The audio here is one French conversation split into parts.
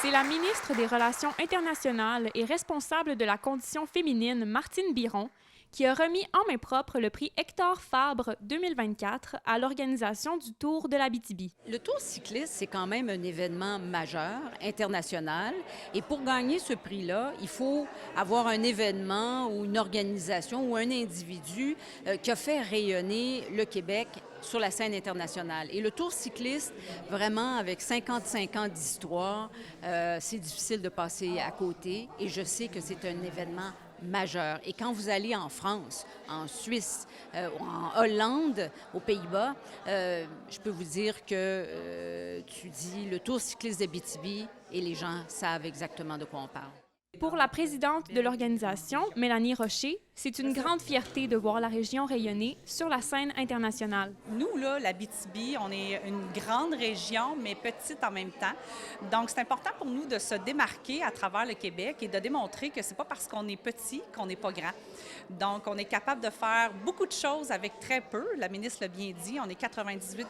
C'est la ministre des Relations internationales et responsable de la condition féminine, Martine Biron, qui a remis en main propre le prix Hector Fabre 2024 à l'organisation du Tour de l'Abitibi. Le Tour cycliste, c'est quand même un événement majeur, international. Et pour gagner ce prix-là, il faut avoir un événement ou une organisation ou un individu qui a fait rayonner le Québec sur la scène internationale. Et le Tour cycliste, vraiment, avec 55 ans d'histoire, c'est difficile de passer à côté. Et je sais que c'est un événement majeur. Et quand vous allez en France, en Suisse, en Hollande, aux Pays-Bas, je peux vous dire que tu dis le Tour cycliste d'Abitibi et les gens savent exactement de quoi on parle. Pour la présidente de l'organisation, Mélanie Rocher, c'est une grande fierté de voir la région rayonner sur la scène internationale. Nous, là, l'Abitibi, on est une grande région, mais petite en même temps. Donc, c'est important pour nous de se démarquer à travers le Québec et de démontrer que c'est pas parce qu'on est petit qu'on n'est pas grand. Donc, on est capable de faire beaucoup de choses avec très peu. La ministre l'a bien dit, on est 98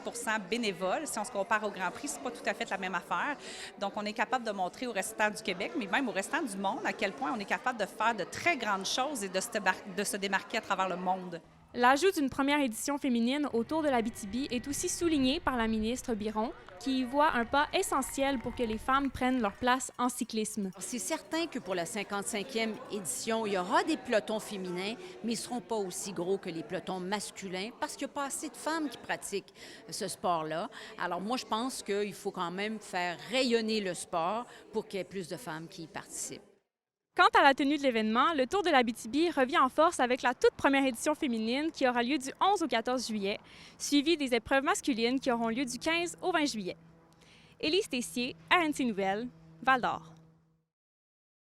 bénévoles. Si on se compare au Grand Prix, c'est pas tout à fait la même affaire. Donc, on est capable de montrer au restant du Québec, mais même au restant du monde, à quel point on est capable de faire de très grandes choses et de se démarquer à travers le monde. L'ajout d'une première édition féminine au Tour de l'Abitibi est aussi souligné par la ministre Biron, qui y voit un pas essentiel pour que les femmes prennent leur place en cyclisme. C'est certain que pour la 55e édition, il y aura des pelotons féminins, mais ils ne seront pas aussi gros que les pelotons masculins parce qu'il n'y a pas assez de femmes qui pratiquent ce sport-là. Alors moi, je pense qu'il faut quand même faire rayonner le sport pour qu'il y ait plus de femmes qui y participent. Quant à la tenue de l'événement, le Tour de l'Abitibi revient en force avec la toute première édition féminine qui aura lieu du 11 au 14 juillet, suivie des épreuves masculines qui auront lieu du 15 au 20 juillet. Élise Tessier, RNC Nouvelles, Val-d'Or.